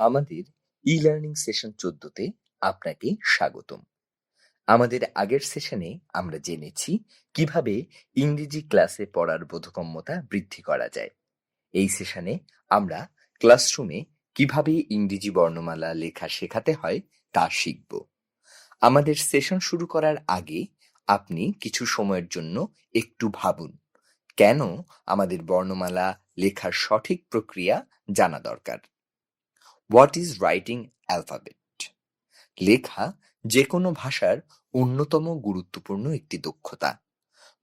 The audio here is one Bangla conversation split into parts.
আমাদের ই-লার্নিং সেশন 14তে আপনাকে স্বাগতম। আমাদের আগের সেশনে আমরা জেনেছি কিভাবে ইংরেজি ক্লাসে পড়ার বোধগম্যতা বৃদ্ধি করা যায়। এই সেশনে আমরা ক্লাসরুমে কিভাবে ইংরেজি বর্ণমালা লেখা শেখাতে হয় তা শিখব। আমাদের সেশন শুরু করার আগে আপনি কিছু সময়ের জন্য একটু ভাবুন, কেন আমাদের বর্ণমালা লেখার সঠিক প্রক্রিয়া জানা দরকার। What is writing alphabet? লেখা যে কোনো ভাষার অন্যতম গুরুত্বপূর্ণ একটি দক্ষতা।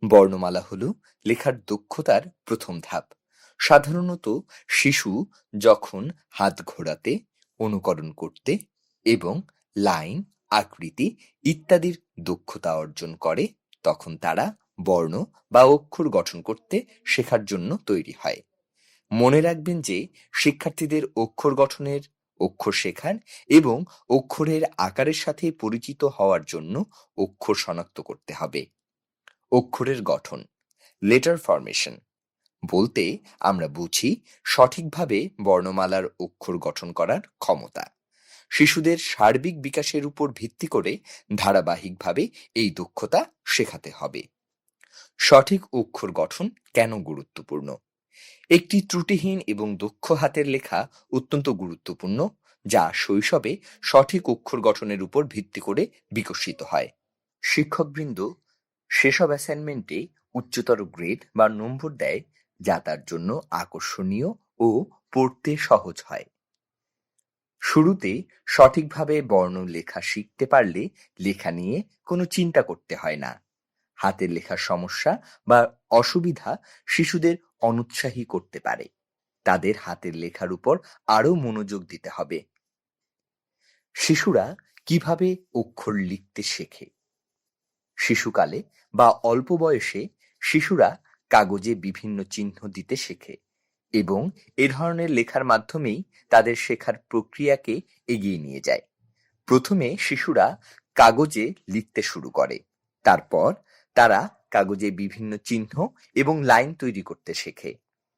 বর্ণমালা হলো লেখার দক্ষতার প্রথম ধাপ। সাধারণত শিশু যখন হাত ঘোরাতে, অনুকরণ করতে এবং লাইন, আকৃতি ইত্যাদির দক্ষতা অর্জন করে, তখন তারা বর্ণ বা অক্ষর গঠন করতে শেখার জন্য তৈরি হয়। মনে রাখবেন যে শিক্ষার্থীদের অক্ষর গঠনের, অক্ষর শেখার এবং অক্ষরের আকারের সাথে পরিচিত হওয়ার জন্য অক্ষর শনাক্ত করতে হবে। অক্ষরের গঠন, লেটার ফরমেশন বলতে আমরা বুঝি সঠিকভাবে বর্ণমালার অক্ষর গঠন করার ক্ষমতা। শিশুদের সার্বিক বিকাশের উপর ভিত্তি করে ধারাবাহিকভাবে এই দক্ষতা শেখাতে হবে। সঠিক অক্ষর গঠন কেন গুরুত্বপূর্ণ? একটি ত্রুটিহীন এবং দক্ষ হাতের লেখা অত্যন্ত গুরুত্বপূর্ণ, যা শৈশবে সঠিক অক্ষর গঠনের উপর ভিত্তি করে বিকশিত হয়। শিক্ষকবৃন্দ সেসব অ্যাসাইনমেন্টে উচ্চতর গ্রেড বা নম্বর দেয়, যা তার জন্য আকর্ষণীয় ও পড়তে সহজ হয়। শুরুতে সঠিকভাবে বর্ণ লেখা শিখতে পারলে লেখা নিয়ে কোনো চিন্তা করতে হয় না। হাতের লেখার সমস্যা বা অসুবিধা শিশুদের অনুৎসাহী করতে পারে। তাদের হাতের লেখার উপর আরো মনোযোগ দিতে হবে। শিশুরা কিভাবে অক্ষর লিখতে শেখে? শিশুকালে বা অল্প বয়সে শিশুরা কাগজে বিভিন্ন চিহ্ন দিতে শেখে এবং এ ধরনের লেখার মাধ্যমেই তাদের শেখার প্রক্রিয়াকে এগিয়ে নিয়ে যায়। প্রথমে শিশুরা কাগজে লিখতে শুরু করে, তারপর তারা কাগজে বিভিন্ন চিহ্ন এবং লাইন তৈরি করতে শেখে।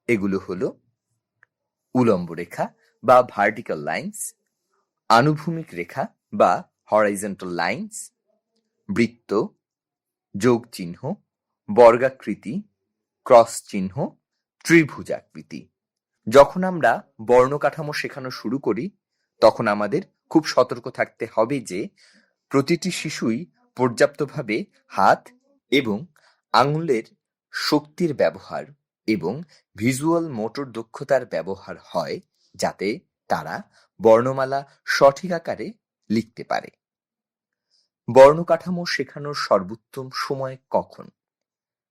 এগুলো হলো উলম্ব রেখা বা ভার্টিক্যাল লাইন্স, আনুভূমিক রেখা বা হরাইজন্টাল লাইন্স, বৃত্ত, যোগ চিহ্ন, বর্গাকৃতি, ক্রস চিহ্ন, ত্রিভুজাকৃতি। যখন আমরা বর্ণ কাঠামো শেখানো শুরু করি, তখন আমাদের খুব সতর্ক থাকতে হবে যে প্রতিটি শিশুই পর্যাপ্তভাবে হাত এবং আঙুলের শক্তির ব্যবহার এবং ভিজুয়াল মোটর দক্ষতার ব্যবহার হয়, যাতে তারা বর্ণমালা সঠিক আকারে লিখতে পারে। বর্ণকাঠামো শেখানোর সর্বোত্তম সময় কখন?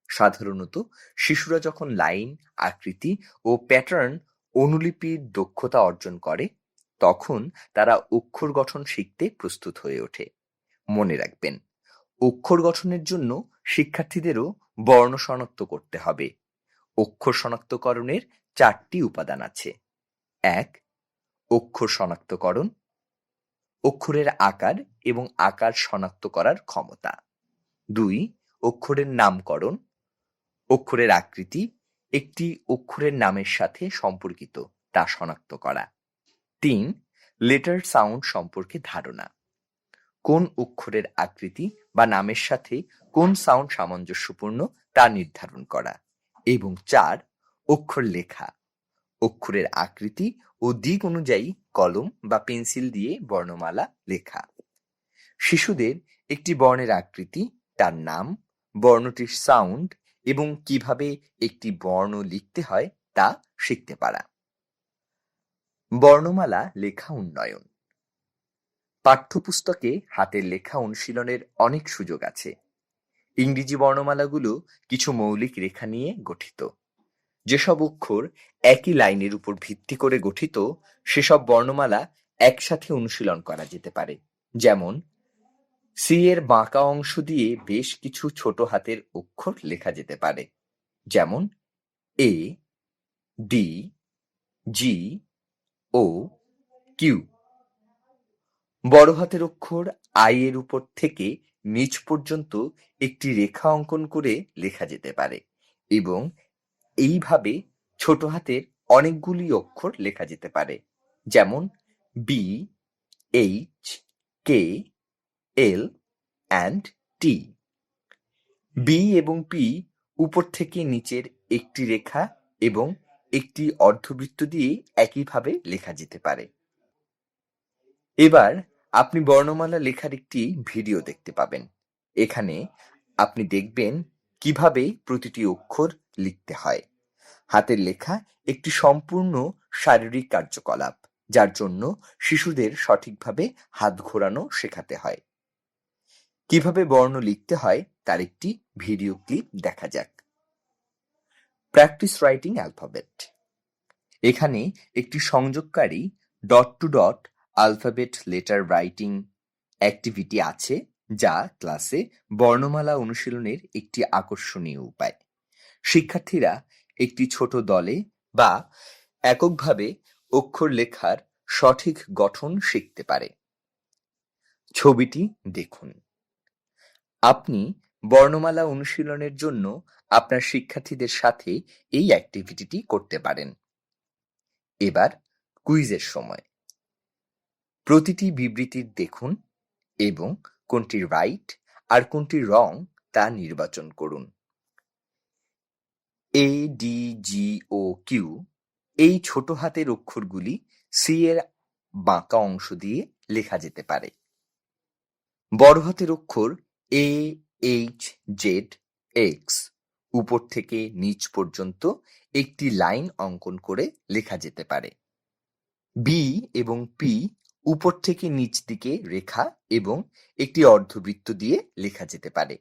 সাধারণত শিশুরা যখন লাইন, আকৃতি ও প্যাটার্ন অনুলিপির দক্ষতা অর্জন করে, তখন তারা অক্ষর গঠন শিখতে প্রস্তুত হয়ে ওঠে। মনে রাখবেন, অক্ষর গঠনের জন্য শিক্ষার্থীদেরও বর্ণ শনাক্ত করতে হবে। অক্ষর শনাক্তকরণের 4টি উপাদান আছে। 1. অক্ষর শনাক্তকরণ, অক্ষরের আকার এবং আকার শনাক্ত করার ক্ষমতা। 2. অক্ষরের নামকরণ, অক্ষরের আকৃতি একটি অক্ষরের নামের সাথে সম্পর্কিত তা শনাক্ত করা। 3. লেটার সাউন্ড সম্পর্কে ধারণা, কোন অক্ষরের আকৃতি বা নামের সাথে কোন সাউন্ড সামঞ্জস্যপূর্ণ তা নির্ধারণ করা। এবং 4. অক্ষর লেখা, অক্ষরের আকৃতি ও দিক অনুযায়ী কলম বা পেন্সিল দিয়ে বর্ণমালা লেখা। শিশুদের একটি বর্ণের আকৃতি, তার নাম, বর্ণটির সাউন্ড এবং কিভাবে একটি বর্ণ লিখতে হয় তা শিখতে পারা। বর্ণমালা লেখা উন্নয়ন। পাঠ্যপুস্তকে হাতের লেখা অনুশীলনের অনেক সুযোগ আছে। ইংরেজি বর্ণমালাগুলো কিছু মৌলিক রেখা নিয়ে গঠিত। যেসব অক্ষর একই লাইনের উপর ভিত্তি করে গঠিত, সেসব বর্ণমালা একসাথে অনুশীলন করা যেতে পারে। যেমন সি এর বাঁকা অংশ দিয়ে বেশ কিছু ছোট হাতের অক্ষর লেখা যেতে পারে, যেমন এ, ডি, জি, ও, কিউ। বড় হাতের অক্ষর আই এর উপর থেকে নিচ পর্যন্ত একটি রেখা অঙ্কন করে লেখা যেতে পারে এবং এইভাবে ছোট হাতের অনেকগুলি অক্ষর লেখা যেতে পারে, যেমন B, H, K, L and T. B এবং পি উপর থেকে নিচের একটি রেখা এবং একটি অর্ধবৃত্ত দিয়ে একইভাবে লেখা যেতে পারে। এবার আপনি বর্ণমালা লেখার একটি ভিডিও দেখতে পাবেন। এখানে আপনি দেখবেন কিভাবে প্রতিটি অক্ষর লিখতে হয়। হাতের লেখা একটি সম্পূর্ণ শারীরিক কার্যকলাপ, যার জন্য শিশুদের সঠিকভাবে হাত ঘোরানো শেখাতে হয়। কিভাবে বর্ণ লিখতে হয় তার একটি ভিডিও ক্লিপ দেখা যাক। Practice writing alphabet. এখানে একটি সংযোগকারী dot to dot alphabet letter writing activity আছে, যা ক্লাসে বর্ণমালা অনুশীলনের একটি আকর্ষণীয় উপায়। শিক্ষার্থীরা একটি ছোট দলে বা এককভাবে অক্ষর লেখার সঠিক গঠন শিখতে পারে। ছবিটি দেখুন। আপনি বর্ণমালা অনুশীলনের জন্য আপনার শিক্ষার্থীদের সাথে এই অ্যাক্টিভিটিটি করতে পারেন। এবার কুইজের সময়। প্রতিটি বিবৃতির দেখুন এবং কোনটি রাইট আর কোনটি রং তা নির্বাচন করুন। এ, ডি, জি ও কিউ এই ছোট হাতের অক্ষরগুলি সি এর বাঁকা অংশ দিয়ে লেখা যেতে পারে। বড় হাতের অক্ষর এ, এইচ, জেড, এক্স উপর থেকে নিচ পর্যন্ত একটি লাইন অঙ্কন করে লেখা যেতে পারে। বি এবং পি উপর থেকে নিচ দিকে রেখা এবং একটি অর্ধবৃত্ত দিয়ে লেখা যেতে পারে।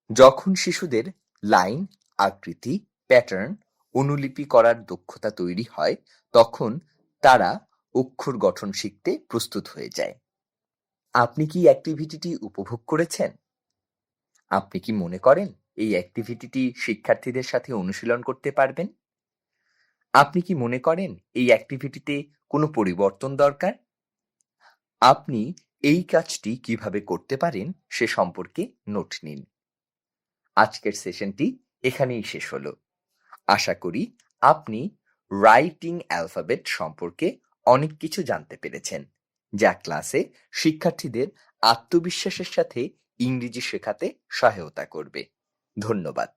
যখন শিশুদের লাইন, আকৃতি, প্যাটার্ন অনুলিপি করার দক্ষতা তৈরি হয়, তখন তারা অক্ষর গঠন শিখতে প্রস্তুত হয়ে যায়। আপনি কি অ্যাক্টিভিটিটি উপভোগ করেছেন? আপনি কি মনে করেন এই অ্যাক্টিভিটিটি শিক্ষার্থীদের সাথে অনুশীলন করতে পারবেন? আপনি কি মনে করেন এই অ্যাক্টিভিটিতে কোনো পরিবর্তন দরকার? আপনি এই কাজটি কিভাবে করতে পারেন সে সম্পর্কে নোট নিন। আজকের সেশনটি এখানেই শেষ হলো। আশা করি আপনি রাইটিং অ্যালফাবেট সম্পর্কে অনেক কিছু জানতে পেরেছেন, যা ক্লাসে শিক্ষার্থীদের আত্মবিশ্বাসের সাথে ইংরেজি শেখাতে সহায়তা করবে। ধন্যবাদ।